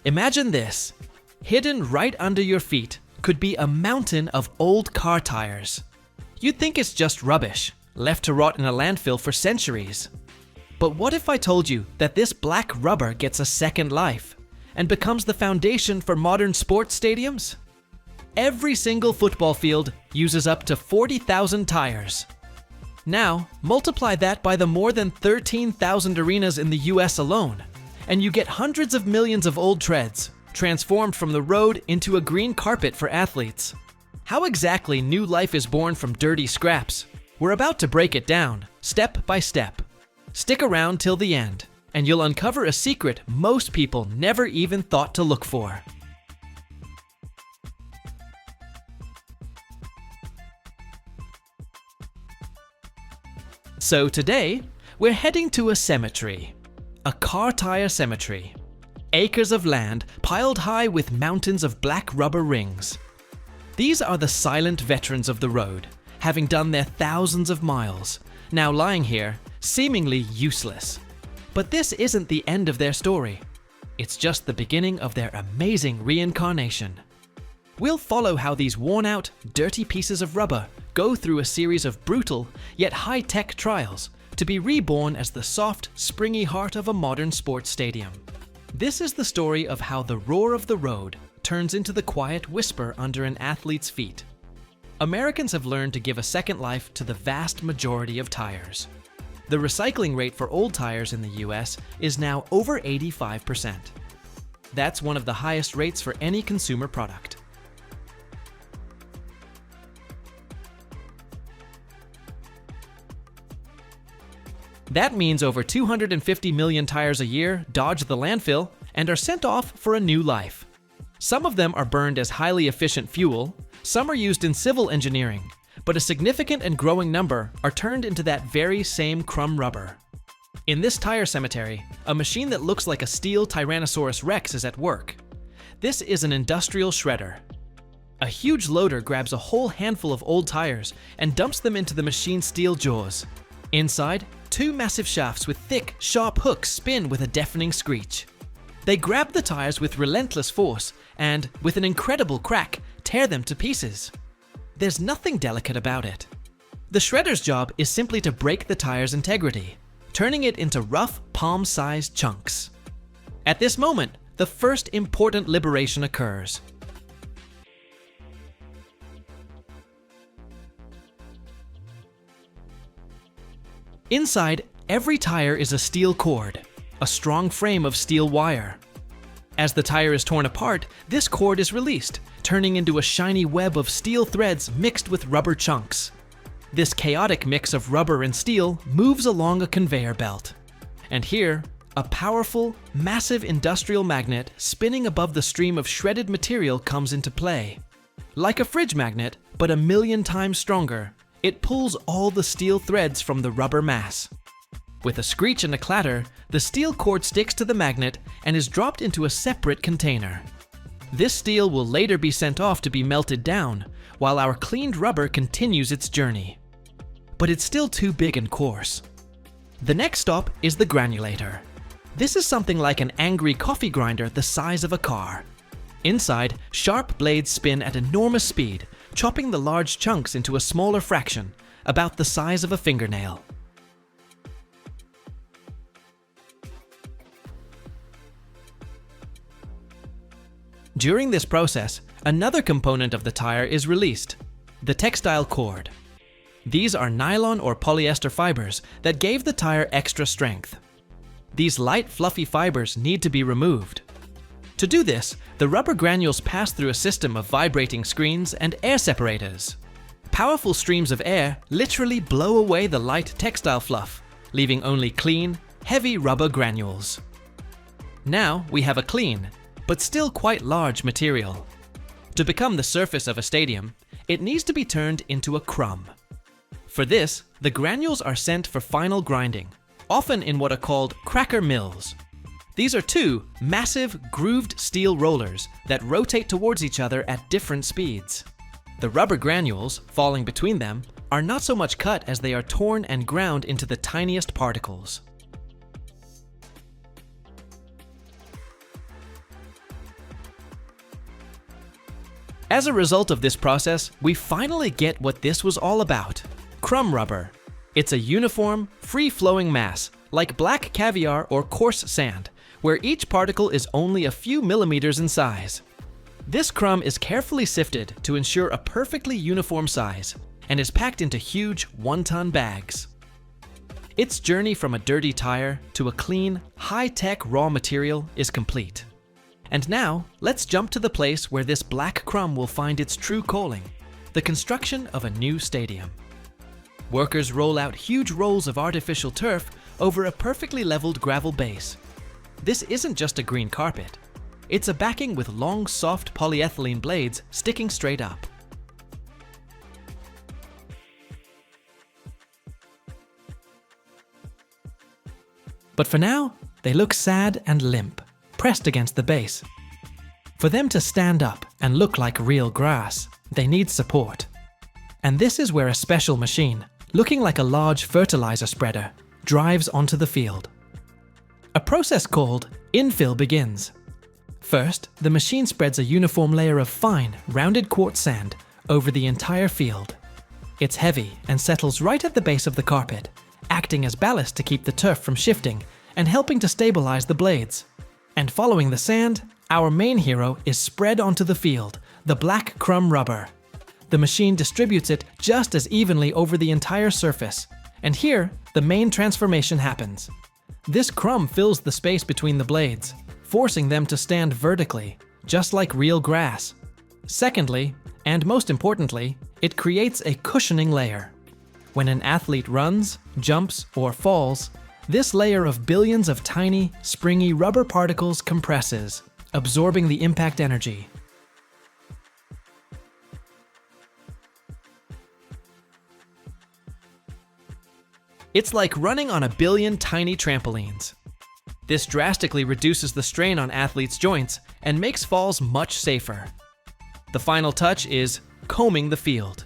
Imagine this. Hidden right under your feet could be a mountain of old car tires. You'd think it's just rubbish, left to rot in a landfill for centuries. But what if I told you that this black rubber gets a second life and becomes the foundation for modern sports stadiums? Every single football field uses up to 40,000 tires. Now, multiply that by the more than 13,000 arenas in the US alone, and you get hundreds of millions of old treads, transformed from the road into a green carpet for athletes. How exactly new life is born from dirty scraps? We're about to break it down, step by step. Stick around till the end, and you'll uncover a secret most people never even thought to look for. So today, we're heading to a cemetery. A car tire cemetery. Acres of land piled high with mountains of black rubber rings. These are the silent veterans of the road, having done their thousands of miles, now lying here, seemingly useless. But this isn't the end of their story. It's just the beginning of their amazing reincarnation. We'll follow how these worn-out, dirty pieces of rubber go through a series of brutal, yet high-tech trials to be reborn as the soft, springy heart of a modern sports stadium. This is the story of how the roar of the road turns into the quiet whisper under an athlete's feet. Americans have learned to give a second life to the vast majority of tires. The recycling rate for old tires in the US is now over 85%. That's one of the highest rates for any consumer product. That means over 250 million tires a year dodge the landfill and are sent off for a new life. Some of them are burned as highly efficient fuel, some are used in civil engineering, but a significant and growing number are turned into that very same crumb rubber. In this tire cemetery, a machine that looks like a steel Tyrannosaurus Rex is at work. This is an industrial shredder. A huge loader grabs a whole handful of old tires and dumps them into the machine's steel jaws. Inside, two massive shafts with thick, sharp hooks spin with a deafening screech. They grab the tires with relentless force and, with an incredible crack, tear them to pieces. There's nothing delicate about it. The shredder's job is simply to break the tire's integrity, turning it into rough, palm-sized chunks. At this moment, the first important liberation occurs. Inside, every tire is a steel cord, a strong frame of steel wire. As the tire is torn apart, this cord is released, turning into a shiny web of steel threads mixed with rubber chunks. This chaotic mix of rubber and steel moves along a conveyor belt. And here, a powerful, massive industrial magnet spinning above the stream of shredded material comes into play. Like a fridge magnet, but 1,000,000 times stronger, it pulls all the steel threads from the rubber mass. With a screech and a clatter, the steel cord sticks to the magnet and is dropped into a separate container. This steel will later be sent off to be melted down, while our cleaned rubber continues its journey. But it's still too big and coarse. The next stop is the granulator. This is something like an angry coffee grinder the size of a car. Inside, sharp blades spin at enormous speed, chopping the large chunks into a smaller fraction, about the size of a fingernail. During this process, another component of the tire is released, the textile cord. These are nylon or polyester fibers that gave the tire extra strength. These light, fluffy fibers need to be removed. To do this, the rubber granules pass through a system of vibrating screens and air separators. Powerful streams of air literally blow away the light textile fluff, leaving only clean, heavy rubber granules. Now we have a clean, but still quite large material. To become the surface of a stadium, it needs to be turned into a crumb. For this, the granules are sent for final grinding, often in what are called cracker mills. These are two massive, grooved steel rollers that rotate towards each other at different speeds. The rubber granules, falling between them, are not so much cut as they are torn and ground into the tiniest particles. As a result of this process, we finally get what this was all about: crumb rubber. It's a uniform, free-flowing mass, like black caviar or coarse sand, where each particle is only a few millimeters in size. This crumb is carefully sifted to ensure a perfectly uniform size and is packed into huge one-ton bags. Its journey from a dirty tire to a clean, high-tech raw material is complete. And now, let's jump to the place where this black crumb will find its true calling: the construction of a new stadium. Workers roll out huge rolls of artificial turf over a perfectly leveled gravel base. This isn't just a green carpet. It's a backing with long, soft polyethylene blades sticking straight up. But for now, they look sad and limp, pressed against the base. For them to stand up and look like real grass, they need support. And this is where a special machine, looking like a large fertilizer spreader, drives onto the field. A process called infill begins. First, the machine spreads a uniform layer of fine, rounded quartz sand over the entire field. It's heavy and settles right at the base of the carpet, acting as ballast to keep the turf from shifting and helping to stabilize the blades. And following the sand, our main hero is spread onto the field, the black crumb rubber. The machine distributes it just as evenly over the entire surface. And here, the main transformation happens. This crumb fills the space between the blades, forcing them to stand vertically, just like real grass. Secondly, and most importantly, it creates a cushioning layer. When an athlete runs, jumps, or falls, this layer of billions of tiny, springy rubber particles compresses, absorbing the impact energy. It's like running on a billion tiny trampolines. This drastically reduces the strain on athletes' joints and makes falls much safer. The final touch is combing the field.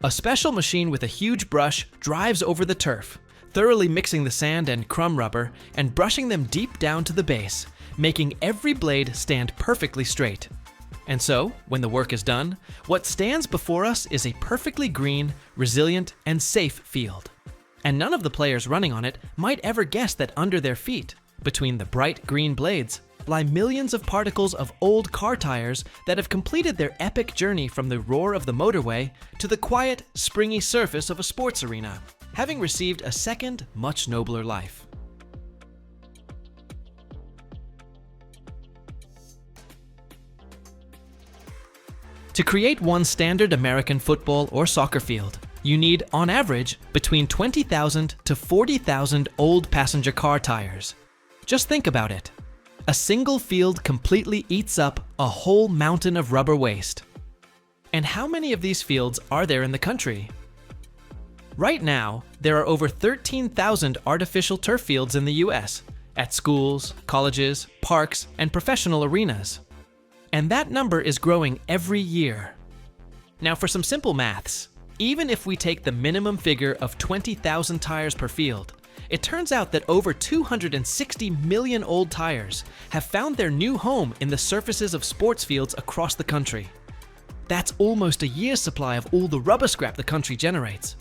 A special machine with a huge brush drives over the turf, thoroughly mixing the sand and crumb rubber and brushing them deep down to the base, making every blade stand perfectly straight. And so, when the work is done, what stands before us is a perfectly green, resilient, and safe field. And none of the players running on it might ever guess that under their feet, between the bright green blades, lie millions of particles of old car tires that have completed their epic journey from the roar of the motorway to the quiet, springy surface of a sports arena, having received a second, much nobler life. To create one standard American football or soccer field, you need, on average, between 20,000 to 40,000 old passenger car tires. Just think about it. A single field completely eats up a whole mountain of rubber waste. And how many of these fields are there in the country? Right now, there are over 13,000 artificial turf fields in the US, at schools, colleges, parks, and professional arenas. And that number is growing every year. Now for some simple maths, even if we take the minimum figure of 20,000 tires per field, it turns out that over 260 million old tires have found their new home in the surfaces of sports fields across the country. That's almost a year's supply of all the rubber scrap the country generates.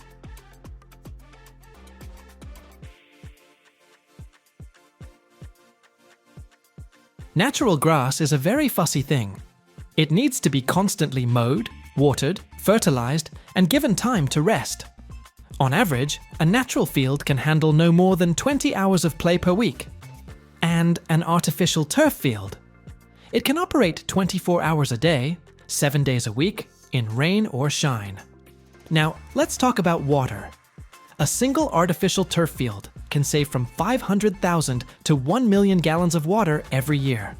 Natural grass is a very fussy thing. It needs to be constantly mowed, watered, fertilized, and given time to rest. On average, a natural field can handle no more than 20 hours of play per week. And an artificial turf field? It can operate 24 hours a day, 7 days a week, in rain or shine. Now, let's talk about water. A single artificial turf field can save from 500,000 to 1 million gallons of water every year.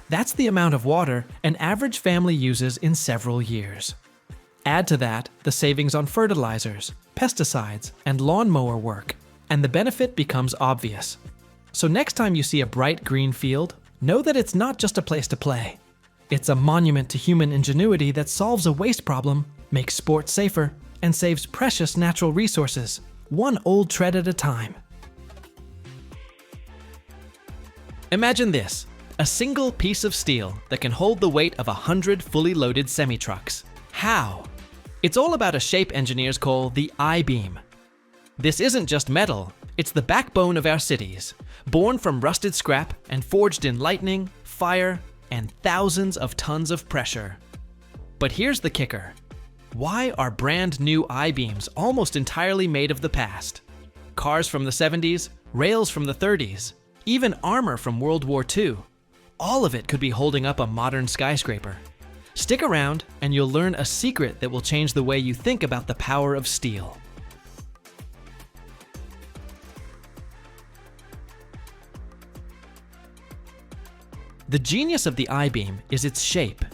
That's the amount of water an average family uses in several years. Add to that the savings on fertilizers, pesticides, and lawnmower work, and the benefit becomes obvious. So next time you see a bright green field, know that it's not just a place to play. It's a monument to human ingenuity that solves a waste problem, makes sports safer, and saves precious natural resources, one old tread at a time. Imagine this. A single piece of steel that can hold the weight of 100 fully loaded semi-trucks. How? It's all about a shape engineers call the I-beam. This isn't just metal, it's the backbone of our cities, born from rusted scrap and forged in lightning, fire, and thousands of tons of pressure. But here's the kicker. Why are brand new I-beams almost entirely made of the past? Cars from the 70s, rails from the 30s, even armor from World War II. All of it could be holding up a modern skyscraper. Stick around and you'll learn a secret that will change the way you think about the power of steel. The genius of the I-beam is its shape.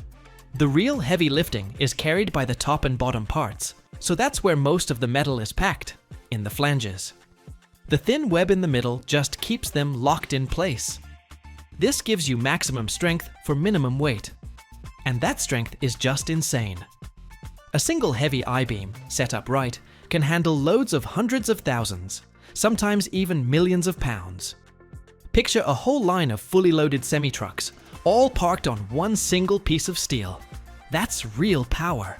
The real heavy lifting is carried by the top and bottom parts, so that's where most of the metal is packed, in the flanges. The thin web in the middle just keeps them locked in place. This gives you maximum strength for minimum weight. And that strength is just insane. A single heavy I-beam, set up right, can handle loads of hundreds of thousands, sometimes even millions of pounds. Picture a whole line of fully loaded semi-trucks, all parked on one single piece of steel. That's real power.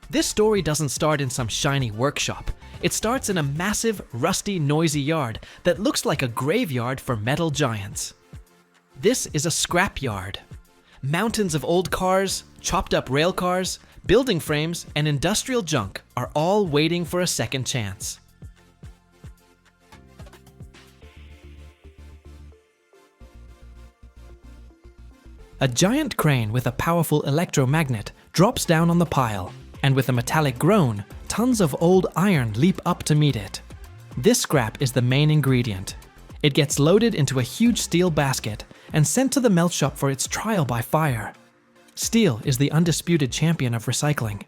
This story doesn't start in some shiny workshop. It starts in a massive, rusty, noisy yard that looks like a graveyard for metal giants. This is a scrap yard. Mountains of old cars, chopped up rail cars, building frames, and industrial junk are all waiting for a second chance. A giant crane with a powerful electromagnet drops down on the pile, and with a metallic groan, tons of old iron leap up to meet it. This scrap is the main ingredient. It gets loaded into a huge steel basket and sent to the melt shop for its trial by fire. Steel is the undisputed champion of recycling.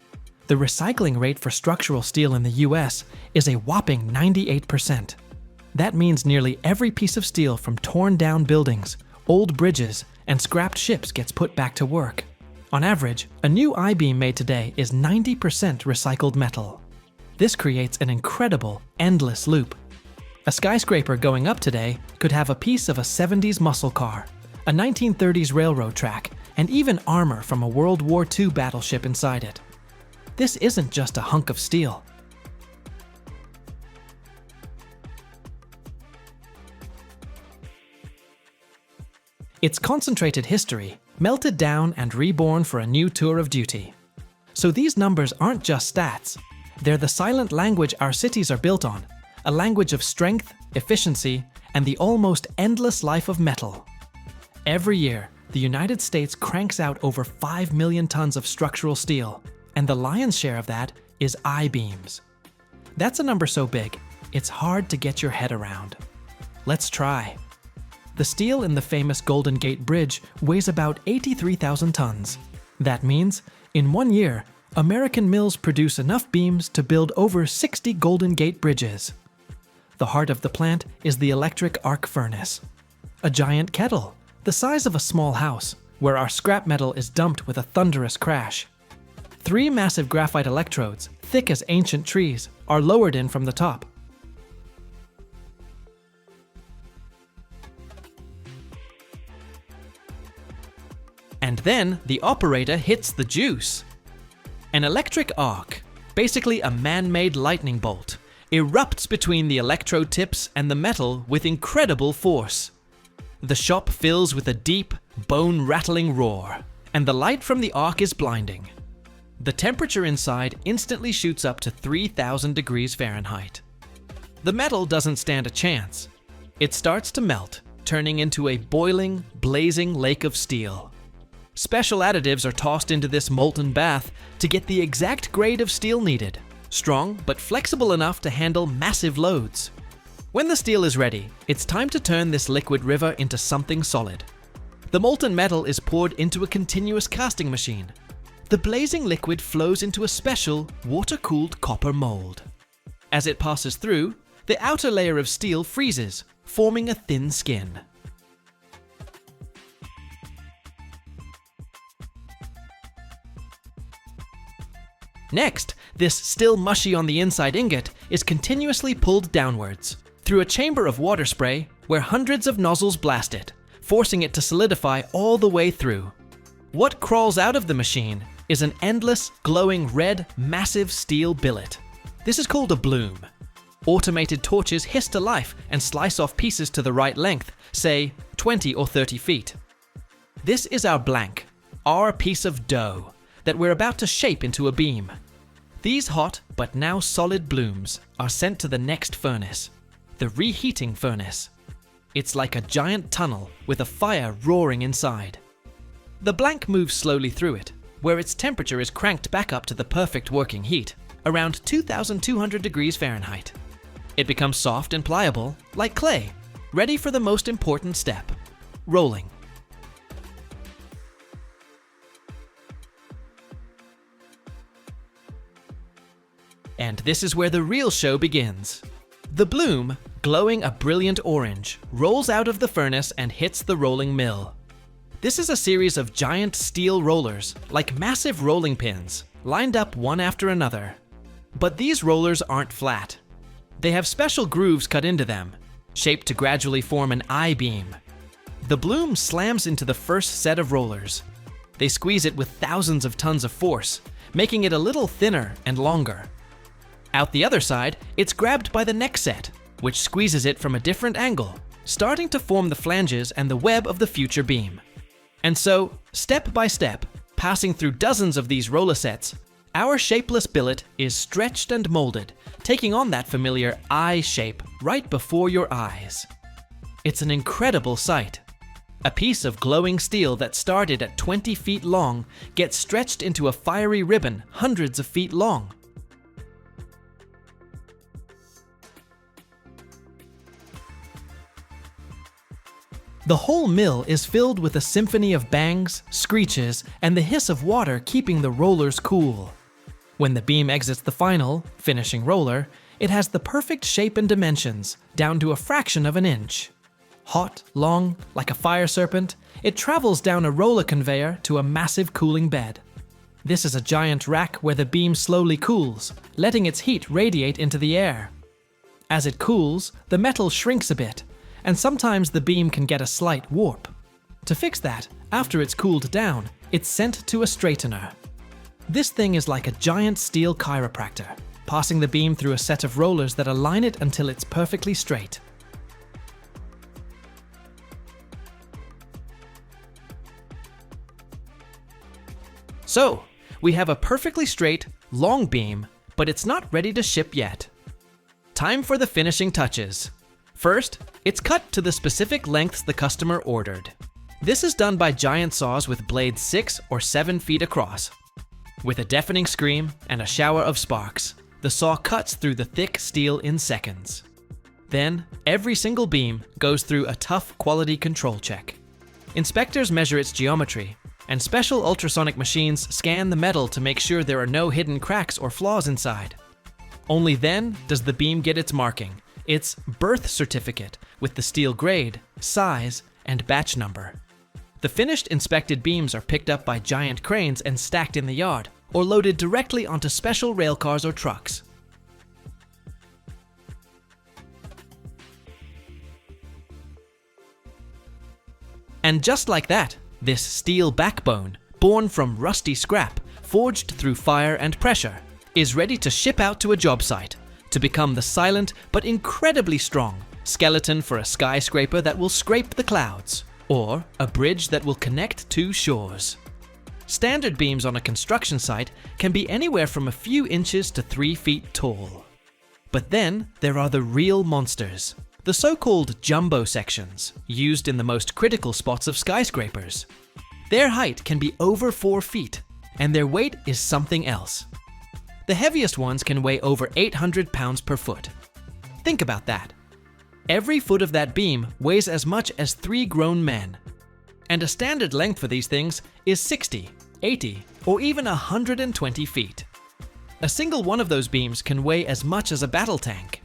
The recycling rate for structural steel in the US is a whopping 98%. That means nearly every piece of steel from torn down buildings, old bridges, and scrapped ships gets put back to work. On average, a new I-beam made today is 90% recycled metal. This creates an incredible, endless loop. A skyscraper going up today could have a piece of a 70s muscle car, a 1930s railroad track, and even armor from a World War II battleship inside it. This isn't just a hunk of steel. It's concentrated history, melted down and reborn for a new tour of duty. So these numbers aren't just stats. They're the silent language our cities are built on, a language of strength, efficiency, and the almost endless life of metal. Every year, the United States cranks out over 5 million tons of structural steel, and the lion's share of that is I-beams. That's a number so big, it's hard to get your head around. Let's try. The steel in the famous Golden Gate Bridge weighs about 83,000 tons. That means, in 1 year, American mills produce enough beams to build over 60 Golden Gate bridges. The heart of the plant is the electric arc furnace. A giant kettle, the size of a small house, where our scrap metal is dumped with a thunderous crash. 3 massive graphite electrodes, thick as ancient trees, are lowered in from the top. And then the operator hits the juice. An electric arc, basically a man-made lightning bolt, erupts between the electrode tips and the metal with incredible force. The shop fills with a deep, bone-rattling roar, and the light from the arc is blinding. The temperature inside instantly shoots up to 3,000 degrees Fahrenheit. The metal doesn't stand a chance. It starts to melt, turning into a boiling, blazing lake of steel. Special additives are tossed into this molten bath to get the exact grade of steel needed, strong but flexible enough to handle massive loads. When the steel is ready, it's time to turn this liquid river into something solid. The molten metal is poured into a continuous casting machine. The blazing liquid flows into a special, water-cooled copper mold. As it passes through, the outer layer of steel freezes, forming a thin skin. Next, this still mushy on the inside ingot is continuously pulled downwards through a chamber of water spray where hundreds of nozzles blast it, forcing it to solidify all the way through. What crawls out of the machine is an endless, glowing red, massive steel billet. This is called a bloom. Automated torches hiss to life and slice off pieces to the right length, say 20 or 30 feet. This is our blank, our piece of dough, that we're about to shape into a beam. These hot, but now solid blooms are sent to the next furnace, the reheating furnace. It's like a giant tunnel with a fire roaring inside. The blank moves slowly through it, where its temperature is cranked back up to the perfect working heat, around 2,200 degrees Fahrenheit. It becomes soft and pliable, like clay, ready for the most important step, rolling. And this is where the real show begins. The bloom, glowing a brilliant orange, rolls out of the furnace and hits the rolling mill. This is a series of giant steel rollers, like massive rolling pins, lined up one after another. But these rollers aren't flat. They have special grooves cut into them, shaped to gradually form an I-beam. The bloom slams into the first set of rollers. They squeeze it with thousands of tons of force, making it a little thinner and longer. Out the other side, it's grabbed by the next set, which squeezes it from a different angle, starting to form the flanges and the web of the future beam. And so, step by step, passing through dozens of these roller sets, our shapeless billet is stretched and molded, taking on that familiar I shape right before your eyes. It's an incredible sight. A piece of glowing steel that started at 20 feet long gets stretched into a fiery ribbon hundreds of feet long. The whole mill is filled with a symphony of bangs, screeches, and the hiss of water keeping the rollers cool. When the beam exits the final, finishing roller, it has the perfect shape and dimensions, down to a fraction of an inch. Hot, long, like a fire serpent, it travels down a roller conveyor to a massive cooling bed. This is a giant rack where the beam slowly cools, letting its heat radiate into the air. As it cools, the metal shrinks a bit, and sometimes the beam can get a slight warp. To fix that, after it's cooled down, it's sent to a straightener. This thing is like a giant steel chiropractor, passing the beam through a set of rollers that align it until it's perfectly straight. So, we have a perfectly straight, long beam, but it's not ready to ship yet. Time for the finishing touches. First, it's cut to the specific lengths the customer ordered. This is done by giant saws with blades 6 or 7 feet across. With a deafening scream and a shower of sparks, the saw cuts through the thick steel in seconds. Then, every single beam goes through a tough quality control check. Inspectors measure its geometry, and special ultrasonic machines scan the metal to make sure there are no hidden cracks or flaws inside. Only then does the beam get its marking, its birth certificate, with the steel grade, size, and batch number. The finished inspected beams are picked up by giant cranes and stacked in the yard, or loaded directly onto special railcars or trucks. And just like that, this steel backbone, born from rusty scrap, forged through fire and pressure, is ready to ship out to a job site, to become the silent but incredibly strong skeleton for a skyscraper that will scrape the clouds, or a bridge that will connect two shores. Standard beams on a construction site can be anywhere from a few inches to 3 feet tall. But then there are the real monsters, the so-called jumbo sections, used in the most critical spots of skyscrapers. Their height can be over 4 feet, and their weight is something else. The heaviest ones can weigh over 800 pounds per foot. Think about that. Every foot of that beam weighs as much as 3 grown men. And a standard length for these things is 60, 80, or even 120 feet. A single one of those beams can weigh as much as a battle tank.